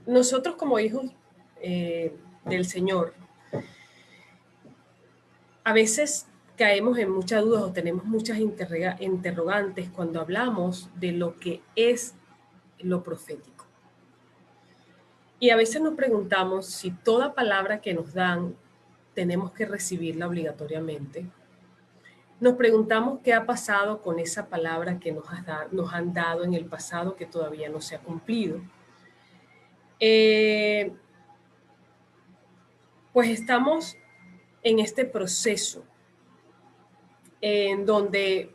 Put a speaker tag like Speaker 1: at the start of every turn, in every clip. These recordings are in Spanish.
Speaker 1: nosotros como hijos del Señor, a veces caemos en muchas dudas o tenemos muchas interrogantes cuando hablamos de lo que es lo profético. Y a veces nos preguntamos si toda palabra que nos dan tenemos que recibirla obligatoriamente. Nos preguntamos qué ha pasado con esa palabra que nos han dado en el pasado que todavía no se ha cumplido. Pues estamos en este proceso en donde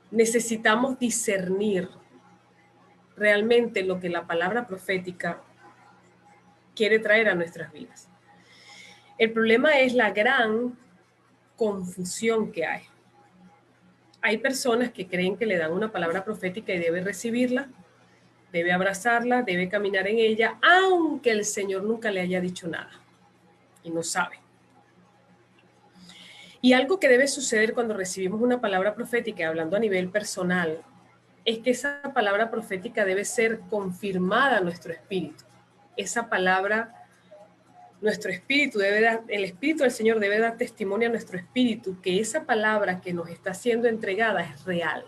Speaker 1: necesitamos discernir realmente lo que la palabra profética quiere traer a nuestras vidas. El problema es la gran confusión que hay. Hay personas que creen que le dan una palabra profética y debe recibirla, debe abrazarla, debe caminar en ella, aunque el Señor nunca le haya dicho nada y no sabe. Y algo que debe suceder cuando recibimos una palabra profética, hablando a nivel personal, es que esa palabra profética debe ser confirmada a nuestro espíritu. Esa palabra, nuestro espíritu debe dar, el espíritu del Señor debe dar testimonio a nuestro espíritu que esa palabra que nos está siendo entregada es real,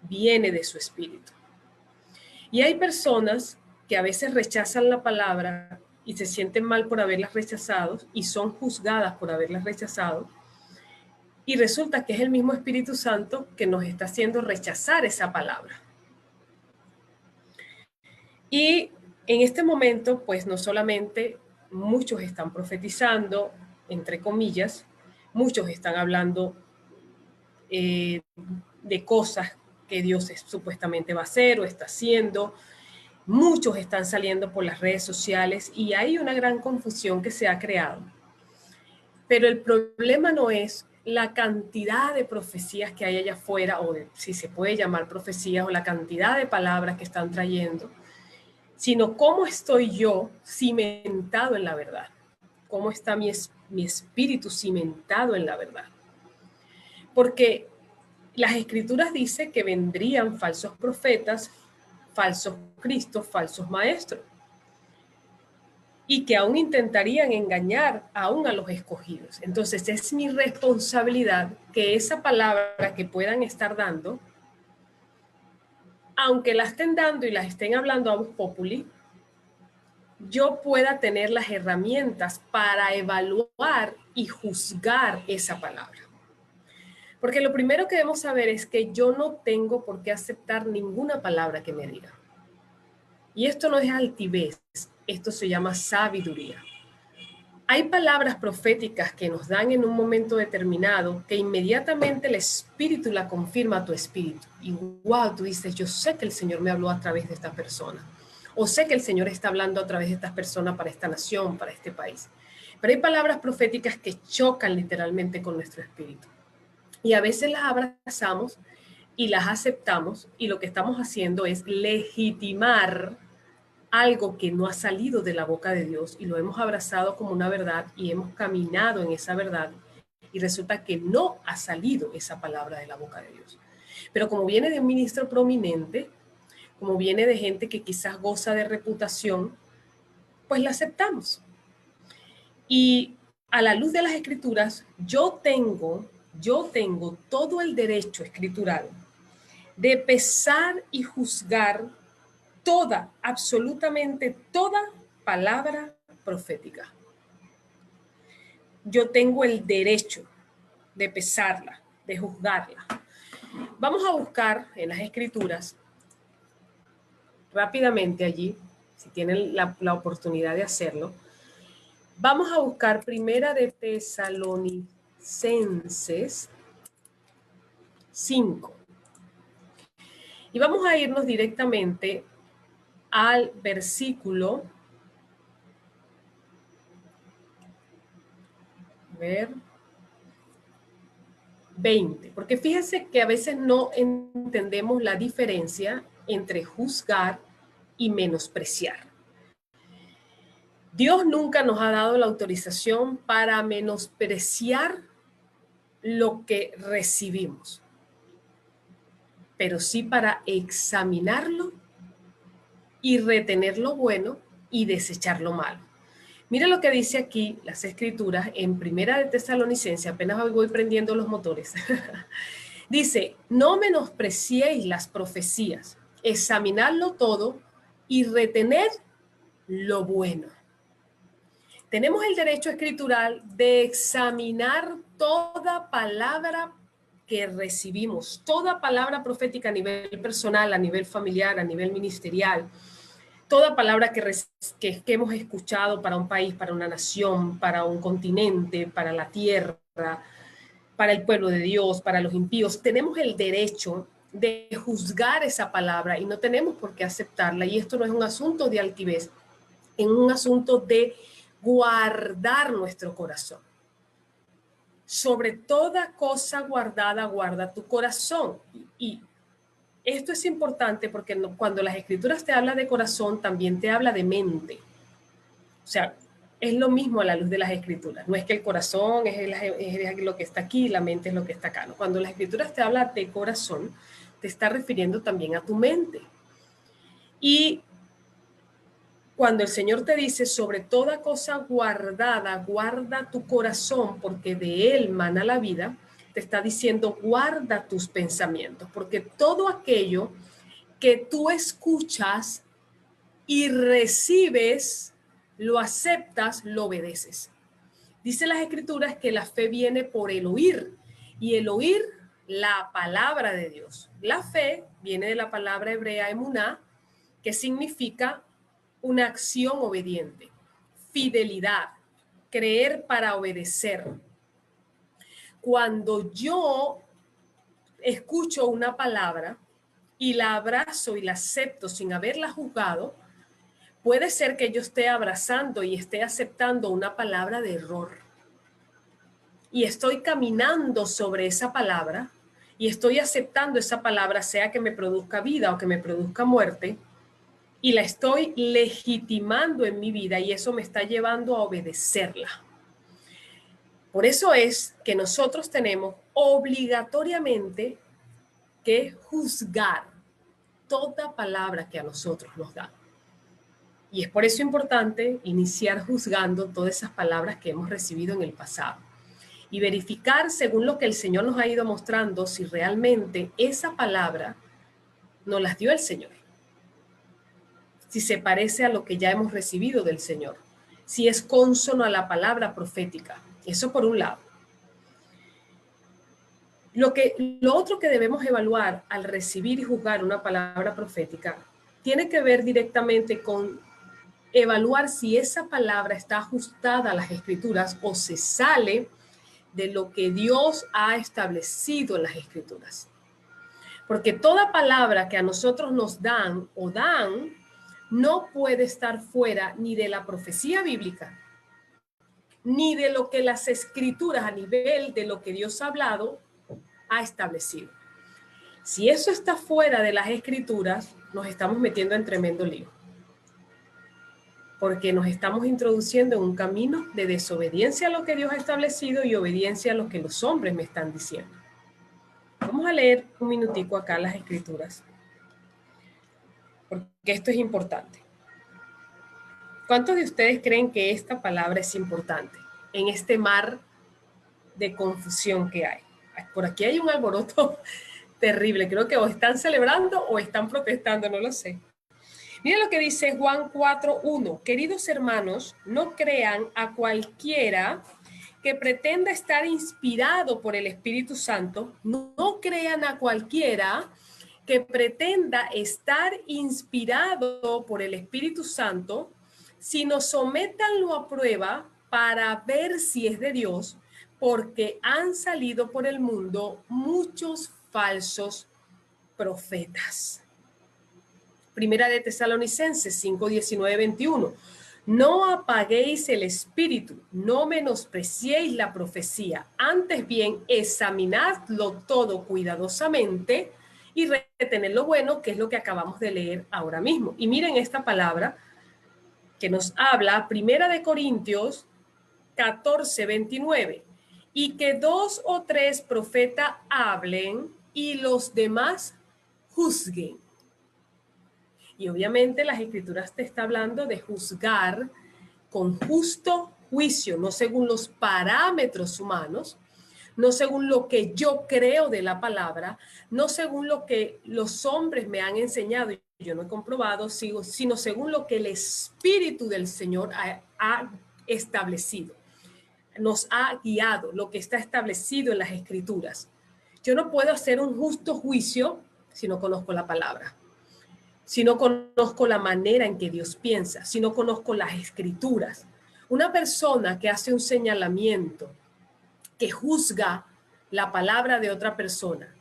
Speaker 1: viene de su espíritu. Y hay personas que a veces rechazan la palabra y se sienten mal por haberlas rechazado y son juzgadas por haberlas rechazado. Y resulta que es el mismo Espíritu Santo que nos está haciendo rechazar esa palabra. Y en este momento, pues no solamente muchos están profetizando, entre comillas, muchos están hablando de cosas que Dios supuestamente va a hacer o está haciendo. Muchos están saliendo por las redes sociales y hay una gran confusión que se ha creado. Pero el problema no es la cantidad de profecías que hay allá afuera, o si se puede llamar profecías, o la cantidad de palabras que están trayendo, sino cómo estoy yo cimentado en la verdad, cómo está mi espíritu cimentado en la verdad. Porque las escrituras dicen que vendrían falsos profetas, falsos cristos, falsos maestros, y que aún intentarían engañar aún a los escogidos. Entonces es mi responsabilidad que esa palabra que puedan estar dando, aunque la estén dando y las estén hablando a voz populi, yo pueda tener las herramientas para evaluar y juzgar esa palabra. Porque lo primero que debemos saber es que yo no tengo por qué aceptar ninguna palabra que me diga. Y esto no es altivez, esto se llama sabiduría. Hay palabras proféticas que nos dan en un momento determinado que inmediatamente el espíritu la confirma a tu espíritu. Y wow, tú dices, yo sé que el Señor me habló a través de esta persona. O sé que el Señor está hablando a través de estas personas para esta nación, para este país. Pero hay palabras proféticas que chocan literalmente con nuestro espíritu. Y a veces las abrazamos y las aceptamos y lo que estamos haciendo es legitimar algo que no ha salido de la boca de Dios y lo hemos abrazado como una verdad y hemos caminado en esa verdad y resulta que no ha salido esa palabra de la boca de Dios. Pero como viene de un ministro prominente, como viene de gente que quizás goza de reputación, pues la aceptamos. Y a la luz de las escrituras, yo tengo todo el derecho escritural de pesar y juzgar toda, absolutamente toda palabra profética. Yo tengo el derecho de pesarla, de juzgarla. Vamos a buscar en las escrituras rápidamente allí, si tienen la oportunidad de hacerlo. Vamos a buscar Primera de Tesalonicenses 5. Y vamos a irnos directamente al versículo 20, porque fíjense que a veces no entendemos la diferencia entre juzgar y menospreciar. Dios nunca nos ha dado la autorización para menospreciar lo que recibimos, pero sí para examinarlo y retener lo bueno y desechar lo malo. Mira lo que dice aquí las escrituras en Primera de Tesalonicenses, apenas hoy voy prendiendo los motores. Dice, no menospreciéis las profecías, examinadlo todo y retener lo bueno. Tenemos el derecho escritural de examinar toda palabra que recibimos, toda palabra profética a nivel personal, a nivel familiar, a nivel ministerial, toda palabra que hemos escuchado para un país, para una nación, para un continente, para la tierra, para el pueblo de Dios, para los impíos. Tenemos el derecho de juzgar esa palabra y no tenemos por qué aceptarla. Y esto no es un asunto de altivez, es un asunto de guardar nuestro corazón. Sobre toda cosa guardada, guarda tu corazón. Y esto es importante porque cuando las escrituras te hablan de corazón, también te habla de mente. O sea, es lo mismo a la luz de las escrituras. No es que el corazón es lo que está aquí, la mente es lo que está acá. ¿No? Cuando las escrituras te hablan de corazón, te está refiriendo también a tu mente. Y cuando el Señor te dice, sobre toda cosa guardada, guarda tu corazón, porque de él mana la vida, te está diciendo, guarda tus pensamientos, porque todo aquello que tú escuchas y recibes, lo aceptas, lo obedeces. Dice las escrituras que la fe viene por el oír, y el oír la palabra de Dios. La fe viene de la palabra hebrea emuná, que significa una acción obediente, fidelidad, creer para obedecer. Cuando yo escucho una palabra y la abrazo y la acepto sin haberla juzgado, puede ser que yo esté abrazando y esté aceptando una palabra de error. Y estoy caminando sobre esa palabra y estoy aceptando esa palabra, sea que me produzca vida o que me produzca muerte, y la estoy legitimando en mi vida y eso me está llevando a obedecerla. Por eso es que nosotros tenemos obligatoriamente que juzgar toda palabra que a nosotros nos dan. Y es por eso importante iniciar juzgando todas esas palabras que hemos recibido en el pasado y verificar según lo que el Señor nos ha ido mostrando si realmente esa palabra nos las dio el Señor. Si se parece a lo que ya hemos recibido del Señor, si es cónsono a la palabra profética. Eso por un lado. Lo otro que debemos evaluar al recibir y juzgar una palabra profética tiene que ver directamente con evaluar si esa palabra está ajustada a las escrituras o se sale de lo que Dios ha establecido en las escrituras. Porque toda palabra que a nosotros nos dan o dan no puede estar fuera ni de la profecía bíblica, ni de lo que las escrituras a nivel de lo que Dios ha hablado ha establecido. Si eso está fuera de las escrituras, nos estamos metiendo en tremendo lío. Porque nos estamos introduciendo en un camino de desobediencia a lo que Dios ha establecido y obediencia a lo que los hombres me están diciendo. Vamos a leer un minutico acá las escrituras, porque esto es importante. ¿Cuántos de ustedes creen que esta palabra es importante en este mar de confusión que hay? Por aquí hay un alboroto terrible. Creo que o están celebrando o están protestando, no lo sé. Mira lo que dice Juan 4:1. Queridos hermanos, no crean a cualquiera que pretenda estar inspirado por el Espíritu Santo. No crean a cualquiera que pretenda estar inspirado por el Espíritu Santo, sino sométanlo a prueba para ver si es de Dios, porque han salido por el mundo muchos falsos profetas. Primera de Tesalonicenses 5, 19, 21. No apaguéis el espíritu, no menospreciéis la profecía, antes bien examinadlo todo cuidadosamente y retened lo bueno, que es lo que acabamos de leer ahora mismo. Y miren esta palabra que nos habla, Primera de Corintios 14, 29. Y que 2 o 3 profetas hablen y los demás juzguen. Y obviamente las Escrituras te está hablando de juzgar con justo juicio, no según los parámetros humanos, no según lo que yo creo de la palabra, no según lo que los hombres me han enseñado y yo no he comprobado, sino según lo que el Espíritu del Señor ha establecido, nos ha guiado, lo que está establecido en las Escrituras. Yo no puedo hacer un justo juicio si no conozco la palabra, si no conozco la manera en que Dios piensa, si no conozco las Escrituras. Una persona que hace un señalamiento, que juzga la palabra de otra persona,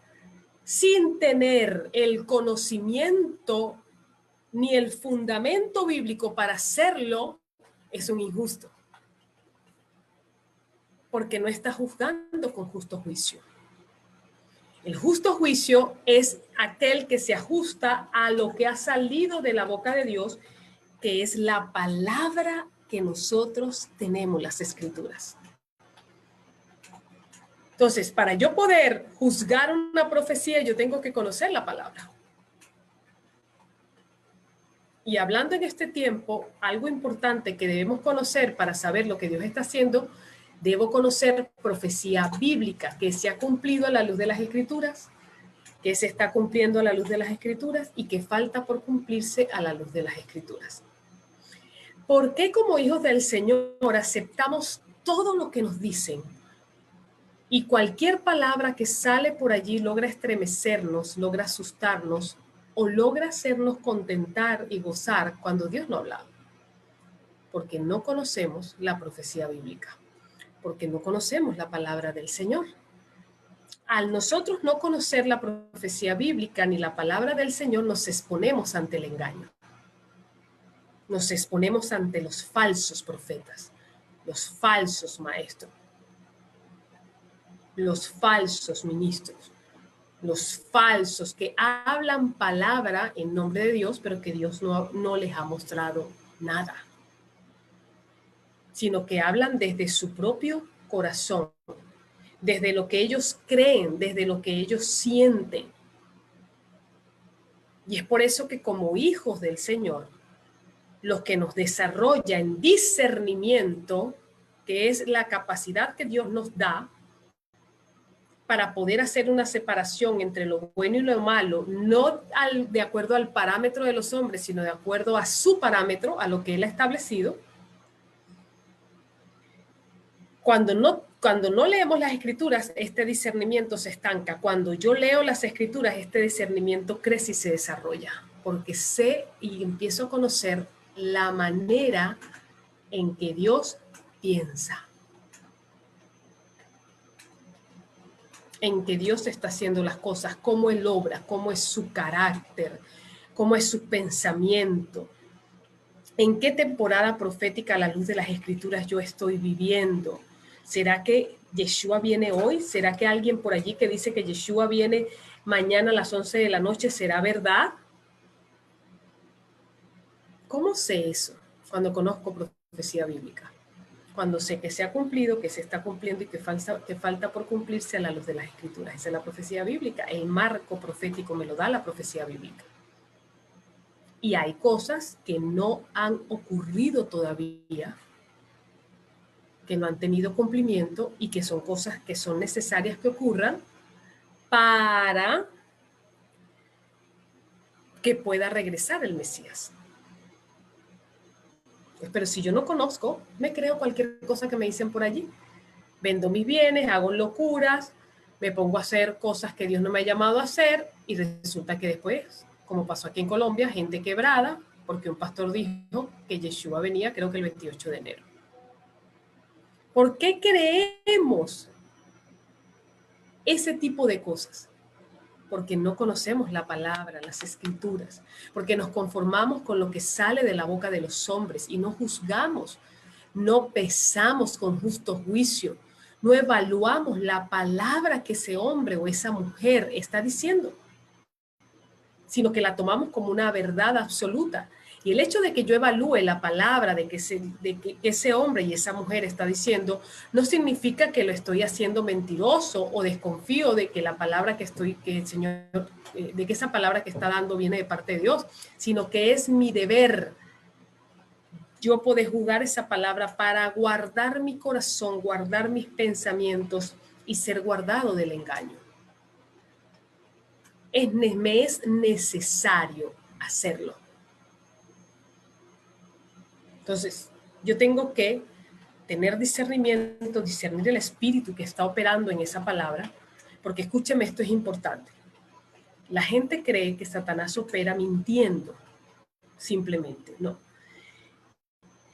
Speaker 1: sin tener el conocimiento ni el fundamento bíblico para hacerlo, es un injusto. Porque no está juzgando con justo juicio. El justo juicio es aquel que se ajusta a lo que ha salido de la boca de Dios, que es la palabra que nosotros tenemos, las Escrituras. Entonces, para yo poder juzgar una profecía, yo tengo que conocer la palabra. Y hablando en este tiempo, algo importante que debemos conocer para saber lo que Dios está haciendo, debo conocer profecía bíblica que se ha cumplido a la luz de las Escrituras, que se está cumpliendo a la luz de las Escrituras y que falta por cumplirse a la luz de las Escrituras. ¿Por qué como hijos del Señor aceptamos todo lo que nos dicen? Y cualquier palabra que sale por allí logra estremecernos, logra asustarnos o logra hacernos contentar y gozar cuando Dios no ha hablado. Porque no conocemos la profecía bíblica, porque no conocemos la palabra del Señor. Al nosotros no conocer la profecía bíblica ni la palabra del Señor, nos exponemos ante el engaño. Nos exponemos ante los falsos profetas, los falsos maestros, los falsos ministros, los falsos que hablan palabra en nombre de Dios, pero que Dios no les ha mostrado nada, sino que hablan desde su propio corazón, desde lo que ellos creen, desde lo que ellos sienten. Y es por eso que como hijos del Señor, lo que nos desarrolla en discernimiento, que es la capacidad que Dios nos da para poder hacer una separación entre lo bueno y lo malo, no de acuerdo al parámetro de los hombres, sino de acuerdo a su parámetro, a lo que Él ha establecido. Cuando no leemos las Escrituras, este discernimiento se estanca. Cuando yo leo las Escrituras, este discernimiento crece y se desarrolla, porque sé y empiezo a conocer la manera en que Dios piensa, en que Dios está haciendo las cosas, cómo Él obra, cómo es su carácter, cómo es su pensamiento, en qué temporada profética a la luz de las Escrituras yo estoy viviendo. ¿Será que Yeshua viene hoy? ¿Será que alguien por allí que dice que Yeshua viene mañana a las 11 de la noche será verdad? ¿Cómo sé eso? Cuando conozco profecía bíblica. Cuando sé que se ha cumplido, que se está cumpliendo y que falta por cumplirse a la luz de las Escrituras. Esa es la profecía bíblica. El marco profético me lo da la profecía bíblica. Y hay cosas que no han ocurrido todavía, que no han tenido cumplimiento y que son cosas que son necesarias que ocurran para que pueda regresar el Mesías. Pero si yo no conozco, me creo cualquier cosa que me dicen por allí. Vendo mis bienes, hago locuras, me pongo a hacer cosas que Dios no me ha llamado a hacer y resulta que después, como pasó aquí en Colombia, gente quebrada porque un pastor dijo que Yeshua venía, creo que el 28 de enero. ¿Por qué creemos ese tipo de cosas? Porque no conocemos la palabra, las Escrituras, porque nos conformamos con lo que sale de la boca de los hombres y no juzgamos, no pesamos con justo juicio, no evaluamos la palabra que ese hombre o esa mujer está diciendo, sino que la tomamos como una verdad absoluta. Y el hecho de que yo evalúe la palabra de que ese hombre y esa mujer está diciendo, no significa que lo estoy haciendo mentiroso o desconfío de que la palabra que el Señor, de que esa palabra que está dando viene de parte de Dios, sino que es mi deber yo poder jugar esa palabra para guardar mi corazón, guardar mis pensamientos y ser guardado del engaño. Me es necesario hacerlo. Entonces, yo tengo que tener discernimiento, discernir el espíritu que está operando en esa palabra, porque escúcheme, esto es importante. La gente cree que Satanás opera mintiendo, simplemente, no.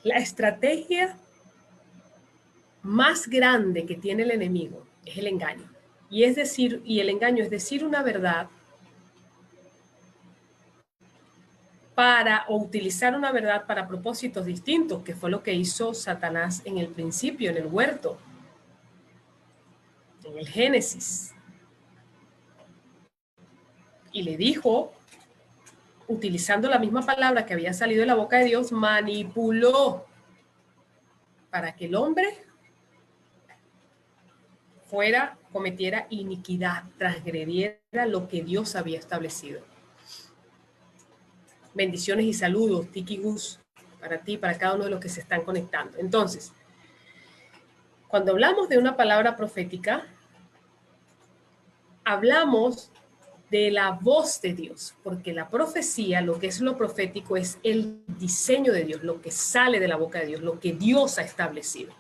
Speaker 1: La estrategia más grande que tiene el enemigo es el engaño. Y el engaño es decir una verdad o utilizar una verdad para propósitos distintos, que fue lo que hizo Satanás en el principio, en el huerto, en el Génesis. Y le dijo, utilizando la misma palabra que había salido de la boca de Dios, manipuló para que el hombre cometiera iniquidad, transgrediera lo que Dios había establecido. Bendiciones y saludos, Tiki Gus, para ti, para cada uno de los que se están conectando. Entonces, cuando hablamos de una palabra profética, hablamos de la voz de Dios, porque la profecía, lo que es lo profético, es el diseño de Dios, lo que sale de la boca de Dios, lo que Dios ha establecido.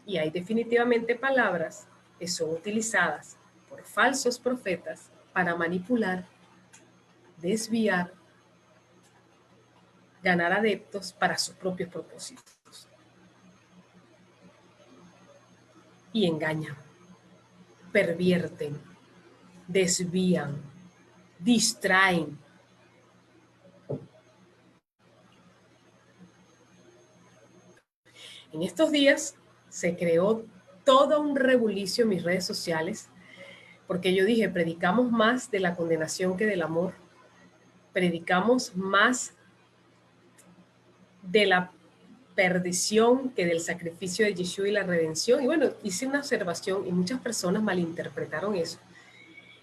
Speaker 1: Y hay definitivamente palabras que son utilizadas por falsos profetas para manipular, desviar, ganar adeptos para sus propios propósitos. Y engañan, pervierten, desvían, distraen. En estos días se creó todo un rebulicio en mis redes sociales, porque yo dije, predicamos más de la condenación que del amor, predicamos más de la perdición que del sacrificio de Yeshua y la redención. Y bueno, hice una observación y muchas personas malinterpretaron eso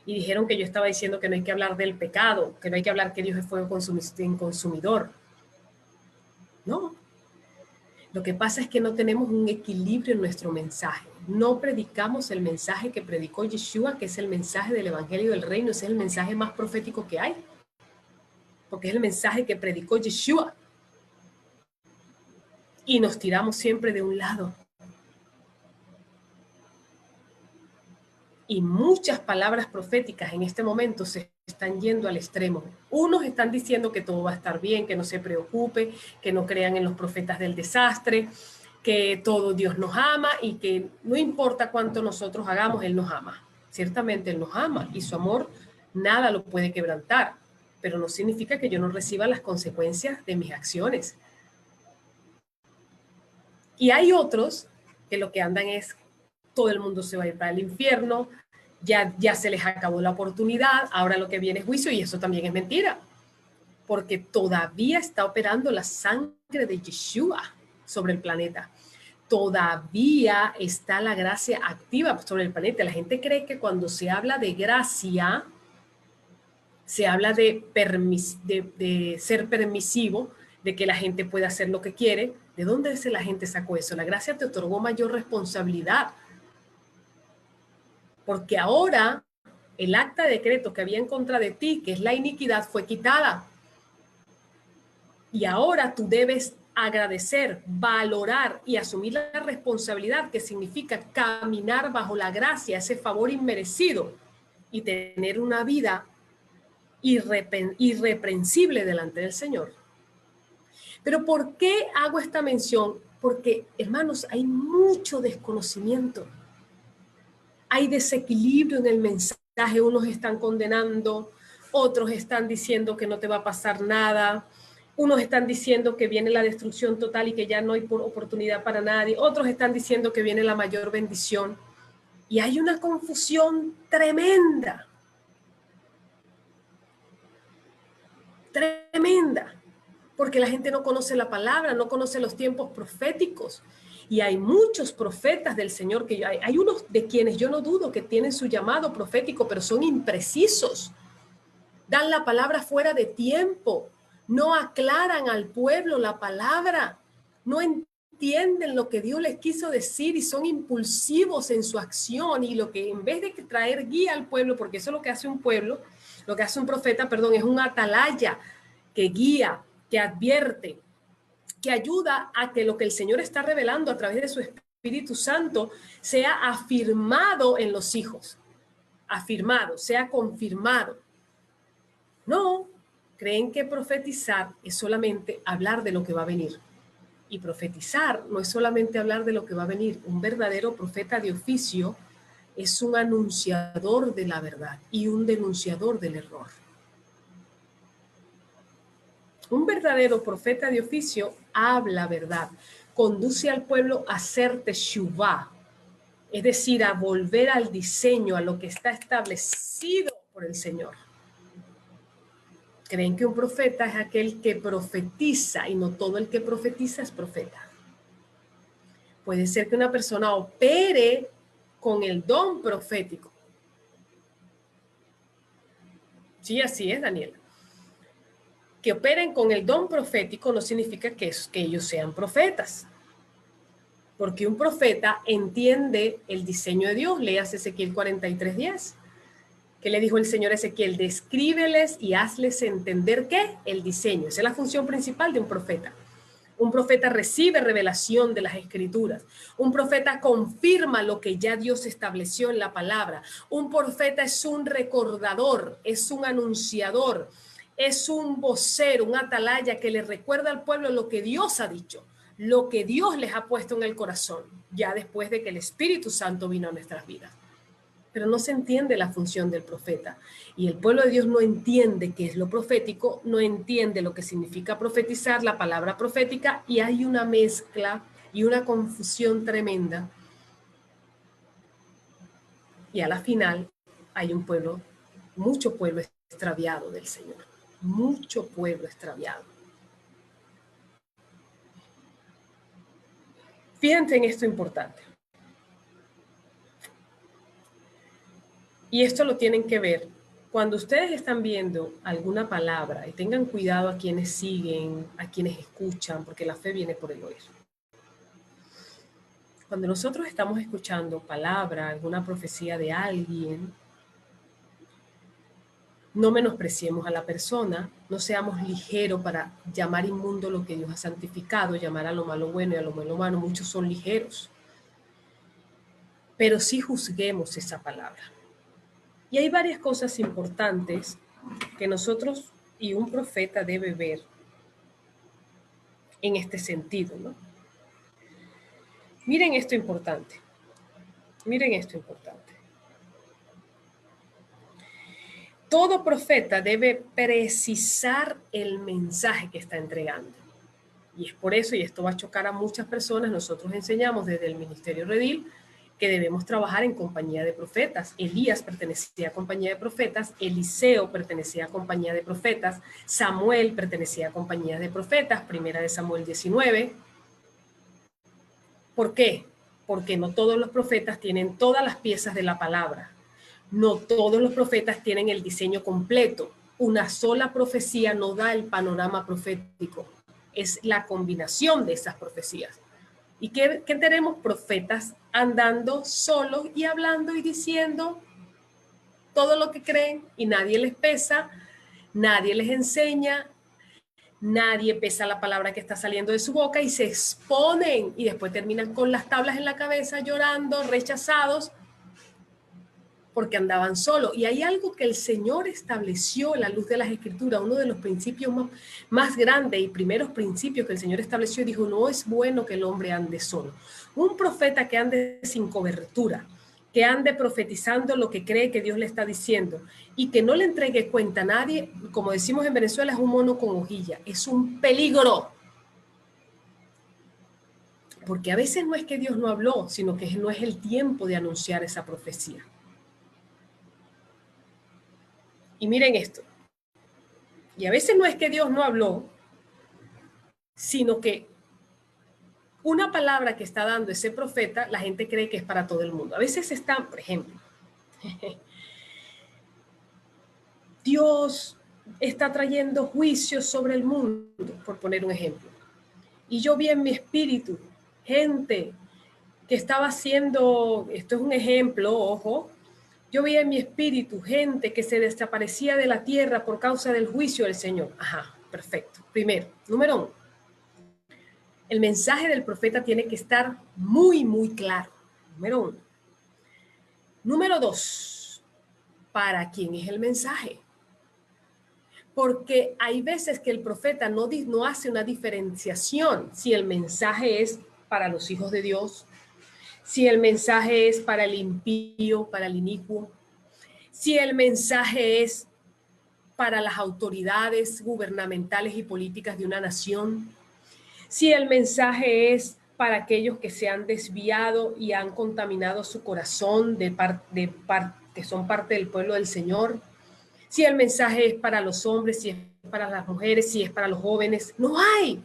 Speaker 1: y dijeron que yo estaba diciendo que no hay que hablar del pecado, que no hay que hablar que Dios es fuego consumidor. No. Lo que pasa es que no tenemos un equilibrio en nuestro mensaje. No predicamos el mensaje que predicó Yeshua, que es el mensaje del Evangelio del Reino, ese es el mensaje más profético que hay, porque es el mensaje que predicó Yeshua. Y nos tiramos siempre de un lado. Y muchas palabras proféticas en este momento se están yendo al extremo. Unos están diciendo que todo va a estar bien, que no se preocupe, que no crean en los profetas del desastre, que todo Dios nos ama y que no importa cuánto nosotros hagamos, Él nos ama. Ciertamente Él nos ama y su amor nada lo puede quebrantar, pero no significa que yo no reciba las consecuencias de mis acciones. Y hay otros que lo que andan es, todo el mundo se va a ir para el infierno, ya se les acabó la oportunidad, ahora lo que viene es juicio, y eso también es mentira, porque todavía está operando la sangre de Yeshua sobre el planeta. Todavía está la gracia activa sobre el planeta. La gente cree que cuando se habla de gracia, se habla de ser permisivo, de que la gente puede hacer lo que quiere. ¿De dónde la gente sacó eso? La gracia te otorgó mayor responsabilidad. Porque ahora el acta de decreto que había en contra de ti, que es la iniquidad, fue quitada. Y ahora tú debes agradecer, valorar y asumir la responsabilidad que significa caminar bajo la gracia, ese favor inmerecido, y tener una vida irreprensible delante del Señor. Pero ¿por qué hago esta mención? Porque, hermanos, hay mucho desconocimiento. Hay desequilibrio en el mensaje. Unos están condenando, otros están diciendo que no te va a pasar nada. Unos están diciendo que viene la destrucción total y que ya no hay oportunidad para nadie. Otros están diciendo que viene la mayor bendición. Y hay una confusión tremenda. Tremenda. porque la gente no conoce la palabra, no conoce los tiempos proféticos. Y hay muchos profetas del Señor, que hay unos de quienes yo no dudo que tienen su llamado profético, pero son imprecisos. Dan la palabra fuera de tiempo, no aclaran al pueblo la palabra, no entienden lo que Dios les quiso decir y son impulsivos en su acción, y lo que en vez de traer guía al pueblo, porque eso es lo que hace un pueblo, lo que hace un profeta, perdón, es un atalaya que guía, que advierte, que ayuda a que lo que el Señor está revelando a través de su Espíritu Santo sea afirmado en los hijos, afirmado, sea confirmado. No, creen que profetizar es solamente hablar de lo que va a venir. Y profetizar no es solamente hablar de lo que va a venir. Un verdadero profeta de oficio es un anunciador de la verdad y un denunciador del error. Un verdadero profeta de oficio habla verdad, conduce al pueblo a hacer teshuvá, es decir, a volver al diseño, a lo que está establecido por el Señor. Creen que un profeta es aquel que profetiza, y no todo el que profetiza es profeta. Puede ser que una persona opere con el don profético. Sí, así es, Daniela. Que operen con el don profético no significa que ellos sean profetas. Porque un profeta entiende el diseño de Dios. Leas Ezequiel 43:10. ¿Qué le dijo el Señor a Ezequiel? Descríbeles y hazles entender ¿qué? El diseño. Esa es la función principal de un profeta. Un profeta recibe revelación de las Escrituras. Un profeta confirma lo que ya Dios estableció en la palabra. Un profeta es un recordador, es un anunciador, es un vocero, un atalaya que le recuerda al pueblo lo que Dios ha dicho, lo que Dios les ha puesto en el corazón, ya después de que el Espíritu Santo vino a nuestras vidas. Pero no se entiende la función del profeta. Y el pueblo de Dios no entiende qué es lo profético, no entiende lo que significa profetizar, la palabra profética, y hay una mezcla y una confusión tremenda. Y a la final hay un pueblo, mucho pueblo extraviado del Señor, mucho pueblo extraviado. Fíjense en esto importante. Y esto lo tienen que ver cuando ustedes están viendo alguna palabra, y tengan cuidado a quienes siguen, a quienes escuchan, porque la fe viene por el oír. Cuando nosotros estamos escuchando palabra, alguna profecía de alguien, no menospreciemos a la persona, no seamos ligeros para llamar inmundo lo que Dios ha santificado, llamar a lo malo bueno y a lo malo malo. Muchos son ligeros. Pero sí juzguemos esa palabra. Y hay varias cosas importantes que nosotros y un profeta debe ver en este sentido, ¿no? Miren esto importante. Miren esto importante. Todo profeta debe precisar el mensaje que está entregando. Y es por eso, y esto va a chocar a muchas personas, nosotros enseñamos desde el Ministerio Redil que debemos trabajar en compañía de profetas. Elías pertenecía a compañía de profetas, Eliseo pertenecía a compañía de profetas, Samuel pertenecía a compañía de profetas, primera de Samuel 19. ¿Por qué? Porque no todos los profetas tienen todas las piezas de la palabra. No todos los profetas tienen el diseño completo. Una sola profecía no da el panorama profético. Es la combinación de esas profecías. ¿Y qué tenemos? Profetas andando solos y hablando y diciendo todo lo que creen, y nadie les pesa, nadie les enseña, nadie pesa la palabra que está saliendo de su boca, y se exponen y después terminan con las tablas en la cabeza llorando, rechazados, porque andaban solos. Y hay algo que el Señor estableció a la luz de las Escrituras, uno de los principios más grandes y primeros principios que el Señor estableció, dijo: no es bueno que el hombre ande solo. Un profeta que ande sin cobertura, que ande profetizando lo que cree que Dios le está diciendo y que no le entregue cuenta a nadie, como decimos en Venezuela, es un mono con hojilla, es un peligro. Porque a veces no es que Dios no habló, sino que no es el tiempo de anunciar esa profecía. Y miren esto, y a veces no es que Dios no habló, sino que una palabra que está dando ese profeta, la gente cree que es para todo el mundo. A veces están, por ejemplo, Dios está trayendo juicios sobre el mundo, por poner un ejemplo. Y yo vi en mi espíritu gente que estaba haciendo, esto es un ejemplo, ojo, yo vi en mi espíritu gente que se desaparecía de la tierra por causa del juicio del Señor. Ajá, perfecto. Primero, número 1, el mensaje del profeta tiene que estar muy, muy claro. Número 1. Número 2, ¿para quién es el mensaje? Porque hay veces que el profeta no hace una diferenciación si el mensaje es para los hijos de Dios, si el mensaje es para el impío, para el inicuo, si el mensaje es para las autoridades gubernamentales y políticas de una nación, si el mensaje es para aquellos que se han desviado y han contaminado su corazón que son parte del pueblo del Señor, si el mensaje es para los hombres, si es para las mujeres, si es para los jóvenes, no hay.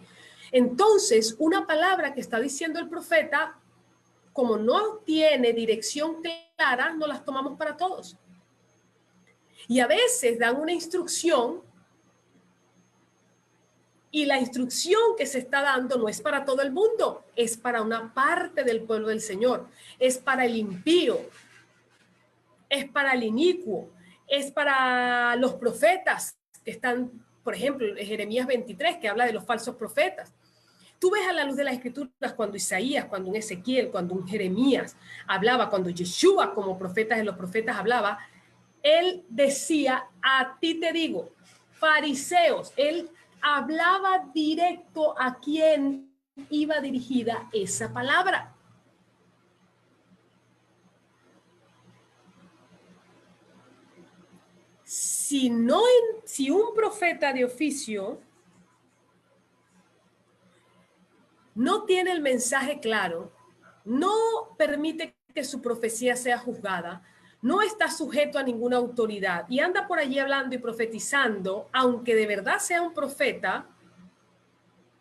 Speaker 1: Entonces, una palabra que está diciendo el profeta, como no tiene dirección clara, no las tomamos para todos. Y a veces dan una instrucción y la instrucción que se está dando no es para todo el mundo, es para una parte del pueblo del Señor, es para el impío, es para el inicuo, es para los profetas que están, por ejemplo, en Jeremías 23, que habla de los falsos profetas. Tú ves a la luz de las escrituras cuando Isaías, cuando un Ezequiel, cuando un Jeremías hablaba, cuando Yeshua como profeta de los profetas hablaba, él decía, a ti te digo, fariseos, él hablaba directo a quien iba dirigida esa palabra. Si un profeta de oficio no tiene el mensaje claro, no permite que su profecía sea juzgada, no está sujeto a ninguna autoridad y anda por allí hablando y profetizando, aunque de verdad sea un profeta,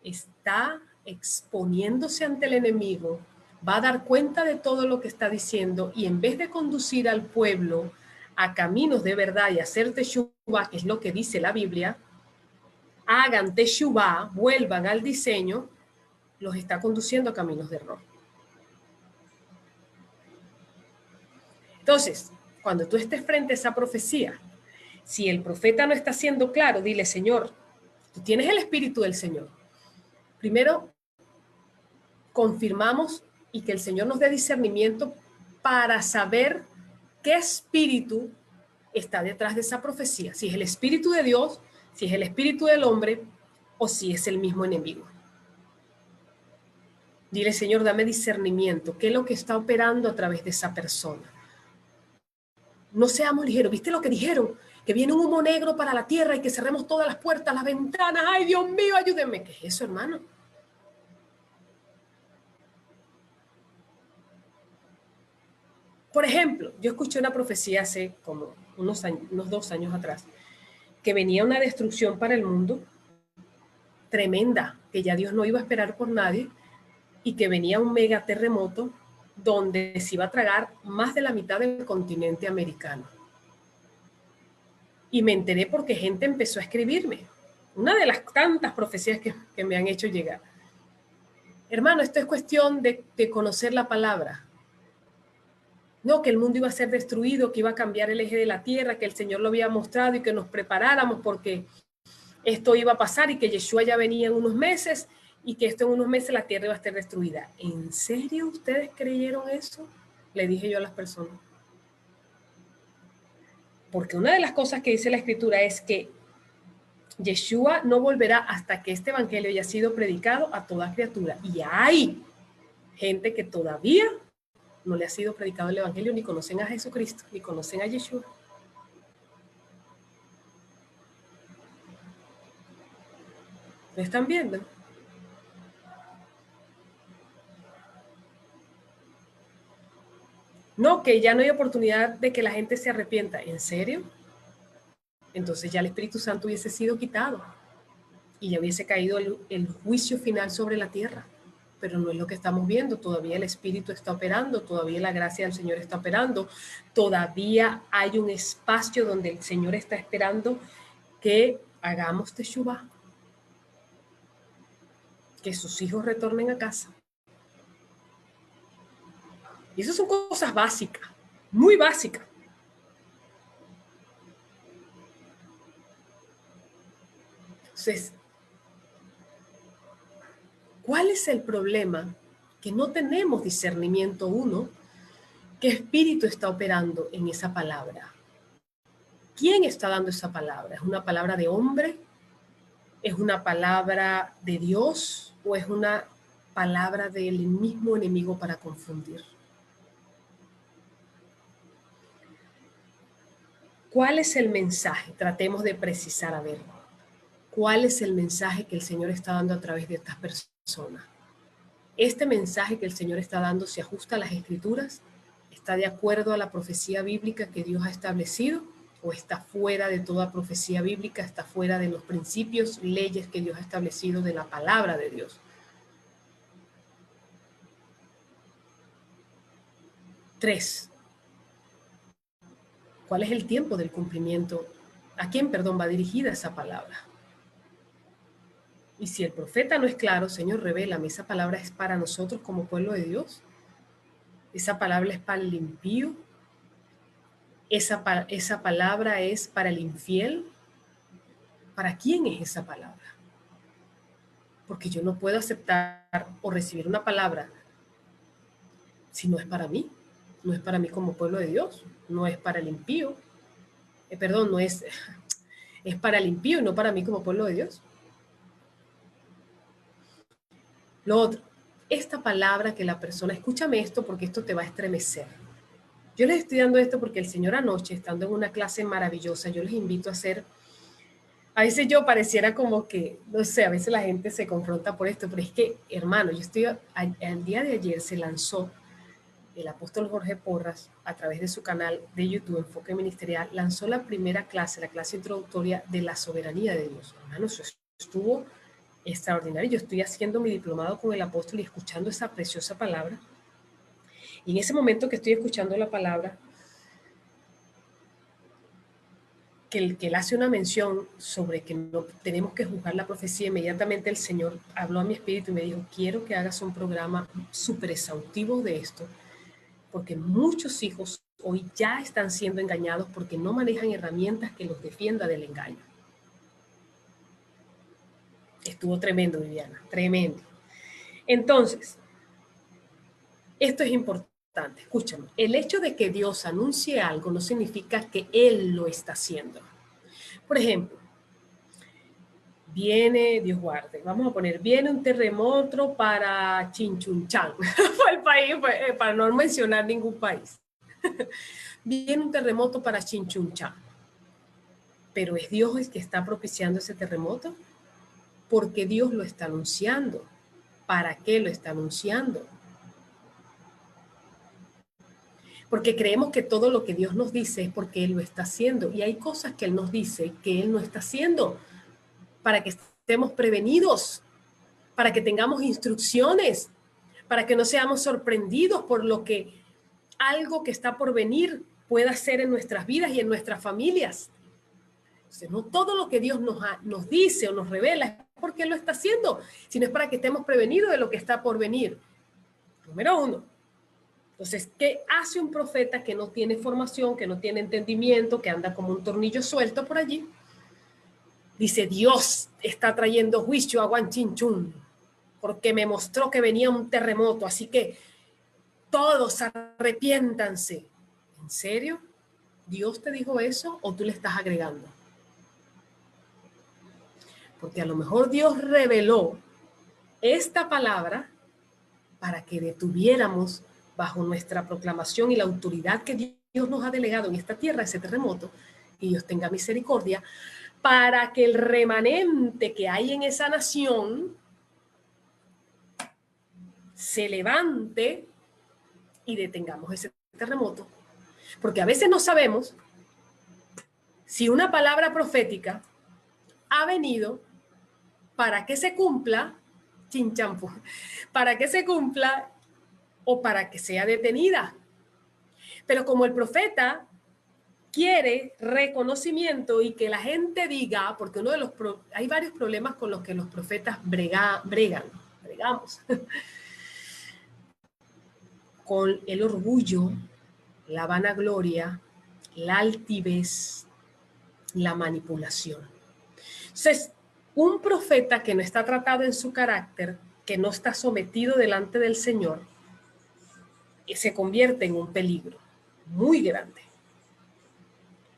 Speaker 1: está exponiéndose ante el enemigo, va a dar cuenta de todo lo que está diciendo y en vez de conducir al pueblo a caminos de verdad y hacer teshuvá, que es lo que dice la Biblia, hagan teshuvá, vuelvan al diseño, los está conduciendo a caminos de error. Entonces, cuando tú estés frente a esa profecía, si el profeta no está siendo claro, dile, Señor, tú tienes el Espíritu del Señor. Primero, confirmamos y que el Señor nos dé discernimiento para saber qué espíritu está detrás de esa profecía. Si es el Espíritu de Dios, si es el Espíritu del hombre o si es el mismo enemigo. Dile, Señor, dame discernimiento. ¿Qué es lo que está operando a través de esa persona? No seamos ligeros. ¿Viste lo que dijeron? Que viene un humo negro para la tierra y que cerremos todas las puertas, las ventanas. ¡Ay, Dios mío, ayúdenme! ¿Qué es eso, hermano? Por ejemplo, yo escuché una profecía hace como unos 2 años atrás, que venía una destrucción para el mundo tremenda, que ya Dios no iba a esperar por nadie y que venía un mega terremoto donde se iba a tragar más de la mitad del continente americano. Y me enteré porque gente empezó a escribirme. Una de las tantas profecías que me han hecho llegar. Hermano, esto es cuestión de conocer la palabra. No, que el mundo iba a ser destruido, que iba a cambiar el eje de la tierra, que el Señor lo había mostrado y que nos preparáramos porque esto iba a pasar y que Yeshua ya venía en unos meses y que esto en unos meses la tierra iba a estar destruida. ¿En serio ustedes creyeron eso? Le dije yo a las personas. Porque una de las cosas que dice la Escritura es que Yeshua no volverá hasta que este evangelio haya sido predicado a toda criatura. Y hay gente que todavía no le ha sido predicado el evangelio, ni conocen a Jesucristo, ni conocen a Yeshua. ¿Me están viendo? No, que ya no hay oportunidad de que la gente se arrepienta. ¿En serio? Entonces ya el Espíritu Santo hubiese sido quitado. y ya hubiese caído el juicio final sobre la tierra. Pero no es lo que estamos viendo. Todavía el Espíritu está operando, todavía la gracia del Señor está operando, todavía hay un espacio donde el Señor está esperando que hagamos teshuvá, que sus hijos retornen a casa. Y esas son cosas básicas, muy básicas. Entonces, ¿cuál es el problema? Que no tenemos discernimiento uno. ¿Qué espíritu está operando en esa palabra? ¿Quién está dando esa palabra? ¿Es una palabra de hombre? ¿Es una palabra de Dios? ¿O es una palabra del mismo enemigo para confundir? ¿Cuál es el mensaje? Tratemos de precisar, a ver, ¿cuál es el mensaje que el Señor está dando a través de estas personas? ¿Este mensaje que el Señor está dando se ajusta a las Escrituras? ¿Está de acuerdo a la profecía bíblica que Dios ha establecido? ¿O está fuera de toda profecía bíblica? ¿Está fuera de los principios, leyes que Dios ha establecido de la palabra de Dios? 3. ¿Cuál es el tiempo del cumplimiento? ¿A quién, perdón, va dirigida esa palabra? Y si el profeta no es claro, Señor, revélame, esa palabra es para nosotros como pueblo de Dios. Esa palabra es para el impío. Esa palabra es para el infiel. ¿Para quién es esa palabra? Porque yo no puedo aceptar o recibir una palabra si no es para mí. No es para mí como pueblo de Dios. No es para el impío. Perdón, no es, es para el impío y no para mí como pueblo de Dios. Lo otro, esta palabra que la persona, escúchame esto porque esto te va a estremecer. Yo les estoy dando esto porque el Señor anoche, estando en una clase maravillosa, yo les invito a hacer, a veces yo pareciera como que, no sé, a veces la gente se confronta por esto, pero es que, hermano, el día de ayer se lanzó el apóstol Jorge Porras, a través de su canal de YouTube, Enfoque Ministerial, lanzó la primera clase, la clase introductoria de la soberanía de Dios. Hermano, eso estuvo extraordinario. Yo estoy haciendo mi diplomado con el apóstol y escuchando esa preciosa palabra. Y en ese momento que estoy escuchando la palabra, que él hace una mención sobre que no tenemos que juzgar la profecía, inmediatamente el Señor habló a mi espíritu y me dijo, quiero que hagas un programa súper exhaustivo de esto, porque muchos hijos hoy ya están siendo engañados porque no manejan herramientas que los defienda del engaño. Estuvo tremendo, Viviana, tremendo. Entonces, esto es importante, escúchame. El hecho de que Dios anuncie algo no significa que Él lo está haciendo. Por ejemplo, viene, Dios guarde, vamos a poner, viene un terremoto para Chinchunchán, el país, para no mencionar ningún país. Viene un terremoto para Chinchunchán. Pero ¿es Dios el que está propiciando ese terremoto? Porque Dios lo está anunciando. ¿Para qué lo está anunciando? Porque creemos que todo lo que Dios nos dice es porque Él lo está haciendo. Y hay cosas que Él nos dice que Él no está haciendo para que estemos prevenidos, para que tengamos instrucciones, para que no seamos sorprendidos por lo que algo que está por venir pueda ser en nuestras vidas y en nuestras familias. Entonces, no todo lo que Dios nos dice o nos revela es porque Él lo está haciendo, sino es para que estemos prevenidos de lo que está por venir. Número 1. Entonces, ¿qué hace un profeta que no tiene formación, que no tiene entendimiento, que anda como un tornillo suelto por allí? Dice, Dios está trayendo juicio a Guanchinchún porque me mostró que venía un terremoto, así que todos arrepiéntanse. ¿En serio? ¿Dios te dijo eso o tú le estás agregando? Porque a lo mejor Dios reveló esta palabra para que detuviéramos bajo nuestra proclamación y la autoridad que Dios nos ha delegado en esta tierra, ese terremoto, y Dios tenga misericordia, para que el remanente que hay en esa nación se levante y detengamos ese terremoto. Porque a veces no sabemos si una palabra profética ha venido para que se cumpla, chinchampú, para que se cumpla o para que sea detenida. Pero como el profeta quiere reconocimiento y que la gente diga, porque hay varios problemas con los que los profetas bregamos, con el orgullo, la vanagloria, la altivez, la manipulación. Entonces, un profeta que no está tratado en su carácter, que no está sometido delante del Señor, se convierte en un peligro muy grande.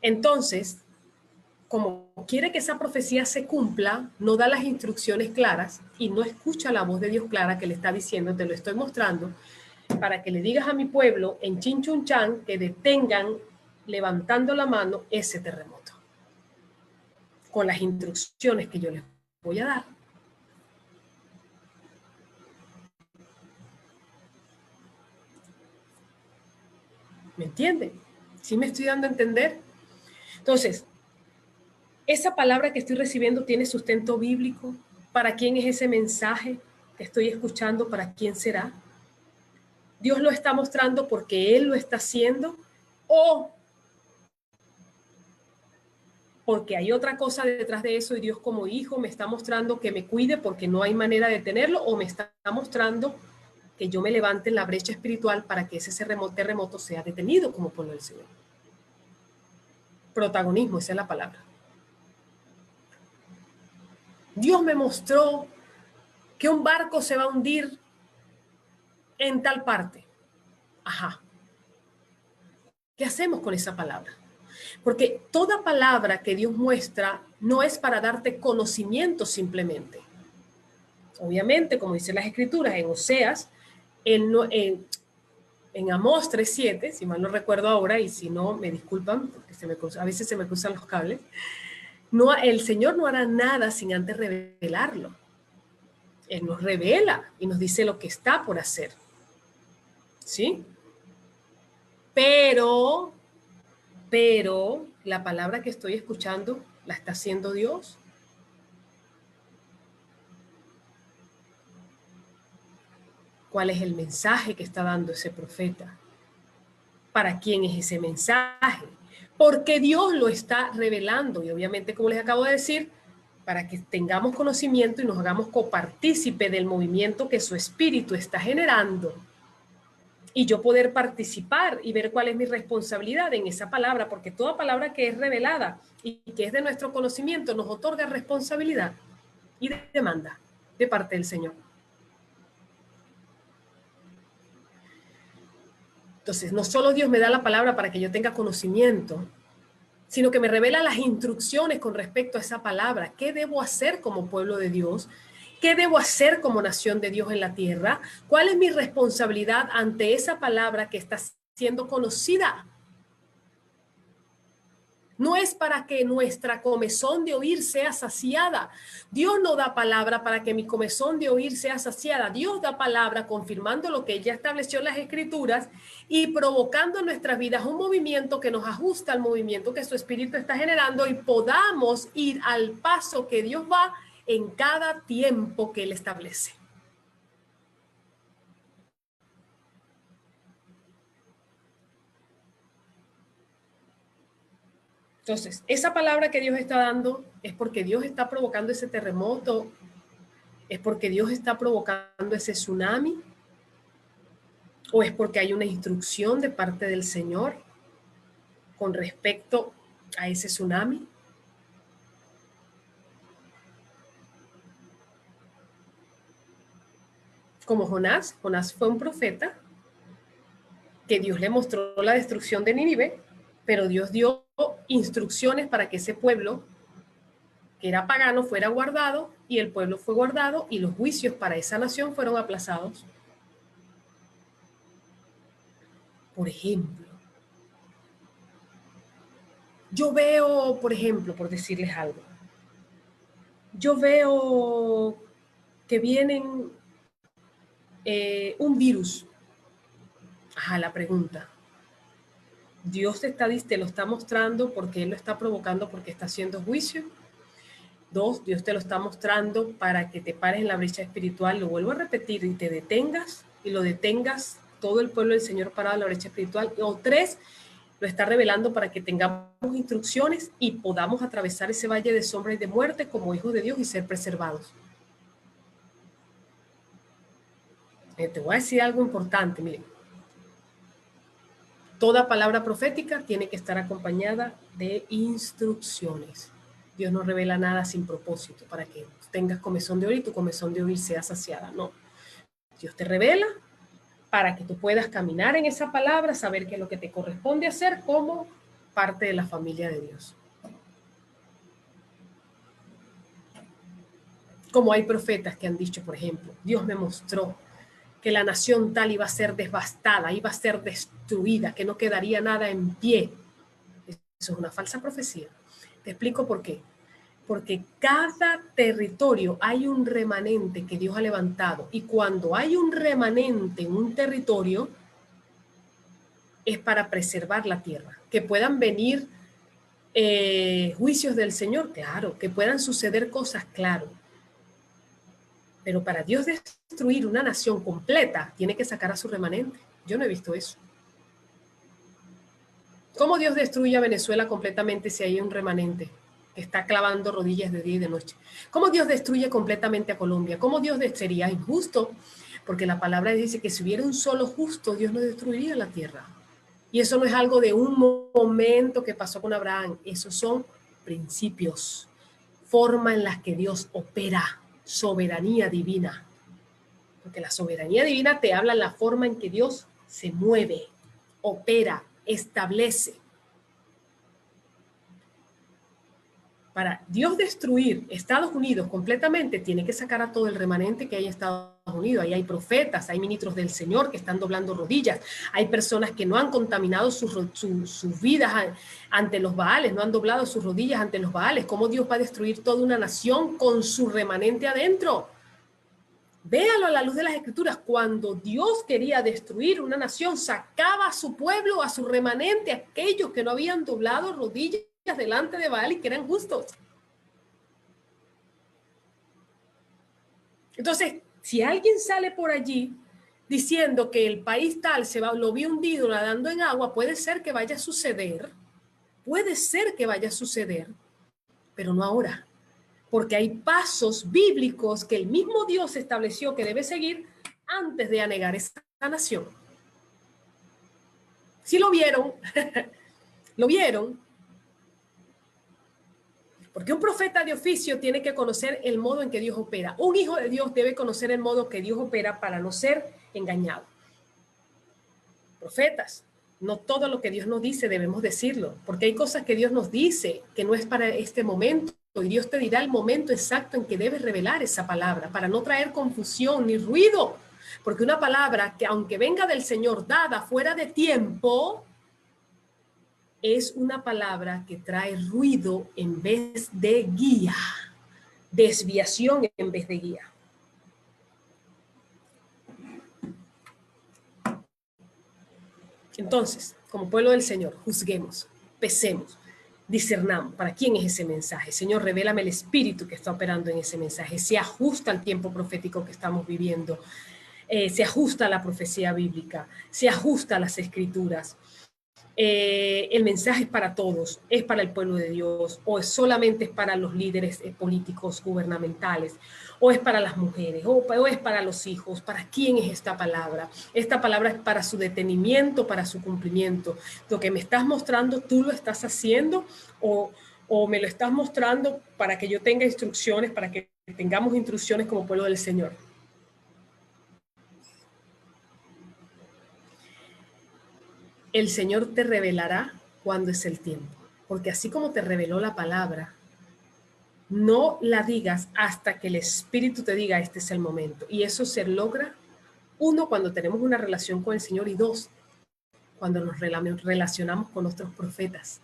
Speaker 1: Entonces, como quiere que esa profecía se cumpla, no da las instrucciones claras y no escucha la voz de Dios clara que le está diciendo, te lo estoy mostrando, para que le digas a mi pueblo en Chinchunchán que detengan levantando la mano ese terremoto, con las instrucciones que yo les voy a dar. ¿Me entienden? ¿Sí me estoy dando a entender? Entonces, esa palabra que estoy recibiendo tiene sustento bíblico. ¿Para quién es ese mensaje que estoy escuchando? ¿Para quién será? ¿Dios lo está mostrando porque Él lo está haciendo? ¿O porque hay otra cosa detrás de eso y Dios como hijo me está mostrando que me cuide porque no hay manera de tenerlo? ¿O me está mostrando que yo me levante en la brecha espiritual para que ese terremoto sea detenido como pueblo del Señor? Protagonismo, esa es la palabra. Dios me mostró que un barco se va a hundir en tal parte. Ajá. ¿Qué hacemos con esa palabra? Porque toda palabra que Dios muestra no es para darte conocimiento simplemente. Obviamente, como dicen las escrituras, en Oseas, en Amós 3:7, si mal no recuerdo ahora, y si no, me disculpan, porque a veces se me cruzan los cables, no, el Señor no hará nada sin antes revelarlo. Él nos revela y nos dice lo que está por hacer. ¿Sí? Pero la palabra que estoy escuchando la está haciendo Dios. ¿Cuál es el mensaje que está dando ese profeta? ¿Para quién es ese mensaje? Porque Dios lo está revelando y obviamente, como les acabo de decir, para que tengamos conocimiento y nos hagamos copartícipe del movimiento que su espíritu está generando y yo poder participar y ver cuál es mi responsabilidad en esa palabra, porque toda palabra que es revelada y que es de nuestro conocimiento nos otorga responsabilidad y demanda de parte del Señor. Entonces, no solo Dios me da la palabra para que yo tenga conocimiento, sino que me revela las instrucciones con respecto a esa palabra. ¿Qué debo hacer como pueblo de Dios? ¿Qué debo hacer como nación de Dios en la tierra? ¿Cuál es mi responsabilidad ante esa palabra que está siendo conocida? No es para que nuestra comezón de oír sea saciada. Dios no da palabra para que mi comezón de oír sea saciada. Dios da palabra confirmando lo que ella estableció en las Escrituras y provocando en nuestras vidas un movimiento que nos ajusta al movimiento que su Espíritu está generando y podamos ir al paso que Dios va en cada tiempo que Él establece. Entonces, esa palabra que Dios está dando es porque Dios está provocando ese terremoto, es porque Dios está provocando ese tsunami, o es porque hay una instrucción de parte del Señor con respecto a ese tsunami. Como Jonás fue un profeta que Dios le mostró la destrucción de Nínive, pero Dios dio instrucciones para que ese pueblo que era pagano fuera guardado, y el pueblo fue guardado y los juicios para esa nación fueron aplazados. Por ejemplo, yo veo, por ejemplo, por decirles algo, yo veo que vienen un virus. Ajá, la pregunta. Dios te lo está mostrando porque Él lo está provocando porque está haciendo juicio. Dos, Dios te lo está mostrando para que te pares en la brecha espiritual. Lo vuelvo a repetir, y te detengas, y lo detengas todo el pueblo del Señor parado en la brecha espiritual. O tres, lo está revelando para que tengamos instrucciones y podamos atravesar ese valle de sombra y de muerte como hijos de Dios y ser preservados. Te voy a decir algo importante, miren. Toda palabra profética tiene que estar acompañada de instrucciones. Dios no revela nada sin propósito para que tengas comezón de oír y tu comezón de oír sea saciada. No. Dios te revela para que tú puedas caminar en esa palabra, saber qué es lo que te corresponde hacer como parte de la familia de Dios. Como hay profetas que han dicho, por ejemplo, Dios me mostró que la nación tal iba a ser devastada, iba a ser destruida, que no quedaría nada en pie. Eso es una falsa profecía. Te explico por qué. Porque cada territorio hay un remanente que Dios ha levantado. Y cuando hay un remanente en un territorio, es para preservar la tierra. Que puedan venir juicios del Señor, claro. Que puedan suceder cosas, claro. Pero para Dios destruir una nación completa, tiene que sacar a su remanente. Yo no he visto eso. ¿Cómo Dios destruye a Venezuela completamente si hay un remanente que está clavando rodillas de día y de noche? ¿Cómo Dios destruye completamente a Colombia? ¿Cómo Dios sería injusto? Porque la palabra dice que si hubiera un solo justo, Dios no destruiría la tierra. Y eso no es algo de un momento que pasó con Abraham. Esos son principios, forma en la que Dios opera, soberanía divina. Porque la soberanía divina te habla en la forma en que Dios se mueve, opera, establece. Para Dios destruir Estados Unidos completamente, tiene que sacar a todo el remanente que hay en Estados Unidos. Ahí hay profetas, hay ministros del Señor que están doblando rodillas, hay personas que no han contaminado sus vidas ante los Baales, no han doblado sus rodillas ante los Baales. ¿Cómo Dios va a destruir toda una nación con su remanente adentro? Véalo a la luz de las Escrituras. Cuando Dios quería destruir una nación, sacaba a su pueblo, a su remanente, a aquellos que no habían doblado rodillas delante de Baal y que eran justos. Entonces, si alguien sale por allí diciendo que el país tal lo vio hundido nadando en agua, puede ser que vaya a suceder, pero no ahora. Porque hay pasos bíblicos que el mismo Dios estableció que debe seguir antes de anegar esta nación. ¿Sí lo vieron? ¿Lo vieron? Porque un profeta de oficio tiene que conocer el modo en que Dios opera. Un hijo de Dios debe conocer el modo que Dios opera para no ser engañado. Profetas, no todo lo que Dios nos dice debemos decirlo, porque hay cosas que Dios nos dice que no es para este momento. Y Dios te dirá el momento exacto en que debes revelar esa palabra para no traer confusión ni ruido. Porque una palabra que aunque venga del Señor dada fuera de tiempo, es una palabra que trae ruido en vez de guía, desviación en vez de guía. Entonces, como pueblo del Señor, juzguemos, pesemos, discernamos para quién es ese mensaje. Señor, revélame el espíritu que está operando en ese mensaje. Se ajusta al tiempo profético que estamos viviendo. Se ajusta a la profecía bíblica. Se ajusta a las escrituras. El mensaje es para todos, es para el pueblo de Dios, o solamente es para los líderes políticos gubernamentales, o es para las mujeres, o es para los hijos. ¿Para quién es esta palabra? Esta palabra es para su detenimiento, para su cumplimiento. Lo que me estás mostrando, ¿tú lo estás haciendo o me lo estás mostrando para que yo tenga instrucciones, para que tengamos instrucciones como pueblo del Señor? El Señor te revelará cuando es el tiempo, porque así como te reveló la palabra, no la digas hasta que el Espíritu te diga este es el momento. Y eso se logra, uno, cuando tenemos una relación con el Señor, y dos, cuando nos relacionamos con nuestros profetas,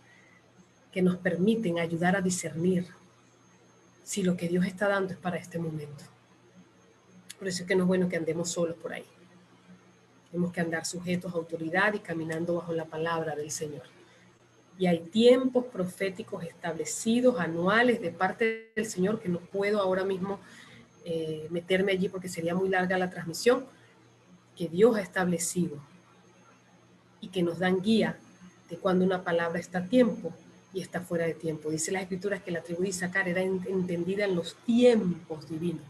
Speaker 1: que nos permiten ayudar a discernir si lo que Dios está dando es para este momento. Por eso es que no es bueno que andemos solos por ahí. Tenemos que andar sujetos a autoridad y caminando bajo la palabra del Señor. Y hay tiempos proféticos establecidos, anuales, de parte del Señor, que no puedo ahora mismo meterme allí porque sería muy larga la transmisión, que Dios ha establecido y que nos dan guía de cuando una palabra está a tiempo y está fuera de tiempo. Dice las Escrituras que la tribu de Isaacar era entendida en los tiempos divinos.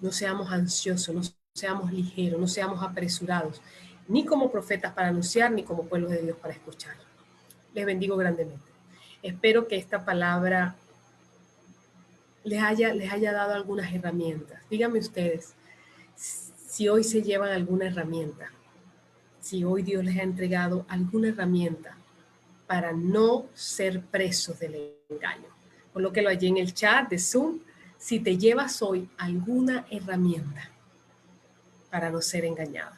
Speaker 1: No seamos ansiosos, no seamos ligeros, no seamos apresurados, ni como profetas para anunciar, ni como pueblo de Dios para escuchar. Les bendigo grandemente. Espero que esta palabra les haya dado algunas herramientas. Díganme ustedes si hoy se llevan alguna herramienta, si hoy Dios les ha entregado alguna herramienta para no ser presos del engaño. Colóquelo allí en el chat de Zoom, si te llevas hoy alguna herramienta para no ser engañado.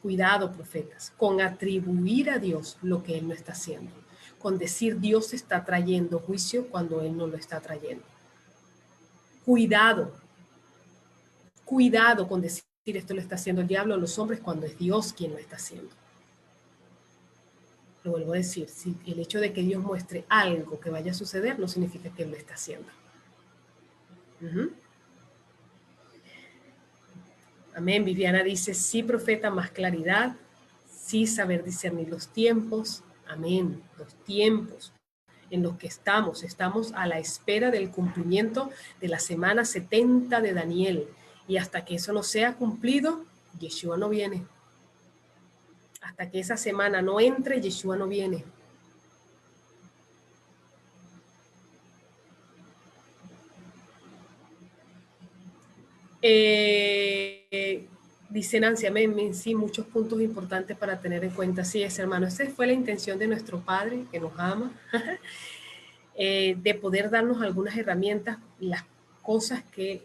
Speaker 1: Cuidado, profetas, con atribuir a Dios lo que Él no está haciendo, con decir Dios está trayendo juicio cuando Él no lo está trayendo. Cuidado con decir esto lo está haciendo el diablo o los hombres cuando es Dios quien lo está haciendo. Lo vuelvo a decir, si el hecho de que Dios muestre algo que vaya a suceder no significa que Él lo está haciendo. Amén. Viviana dice, sí, profeta, más claridad, sí, saber discernir los tiempos. Amén. Los tiempos en los que estamos a la espera del cumplimiento de la semana 70 de Daniel. Y hasta que eso no sea cumplido, Yeshua no viene. Hasta que esa semana no entre, Yeshua no viene. Dice Nancy, amén, sí, muchos puntos importantes para tener en cuenta. Sí, es hermano, esa fue la intención de nuestro Padre, que nos ama, de poder darnos algunas herramientas, las cosas que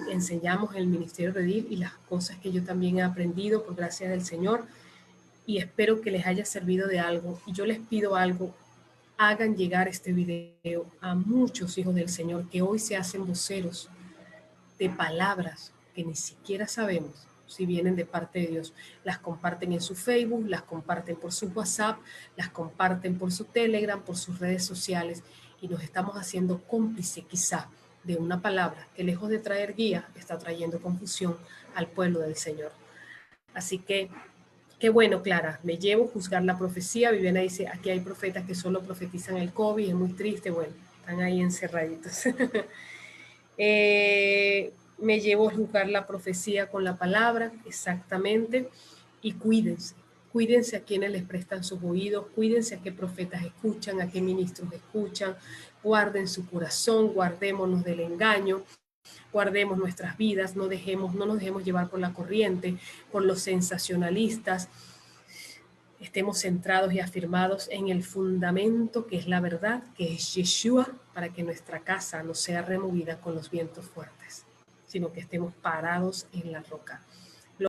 Speaker 1: enseñamos en el Ministerio Redil y las cosas que yo también he aprendido por gracia del Señor, y espero que les haya servido de algo. Y yo les pido algo, hagan llegar este video a muchos hijos del Señor que hoy se hacen voceros de palabras que ni siquiera sabemos si vienen de parte de Dios. Las comparten en su Facebook, las comparten por su WhatsApp, las comparten por su Telegram, por sus redes sociales, y nos estamos haciendo cómplice quizá de una palabra que lejos de traer guía está trayendo confusión al pueblo del Señor. Así que qué bueno, Clara, me llevo a juzgar la profecía. Viviana dice, aquí hay profetas que solo profetizan el COVID, es muy triste. Bueno, están ahí encerraditos. Me llevo a juzgar la profecía con la palabra, exactamente, y cuídense a quienes les prestan sus oídos, cuídense a qué profetas escuchan, a qué ministros escuchan, guarden su corazón, guardémonos del engaño, guardemos nuestras vidas, no nos dejemos llevar por la corriente, por los sensacionalistas. Estemos centrados y afirmados en el fundamento que es la verdad, que es Yeshua, para que nuestra casa no sea removida con los vientos fuertes, sino que estemos parados en la roca.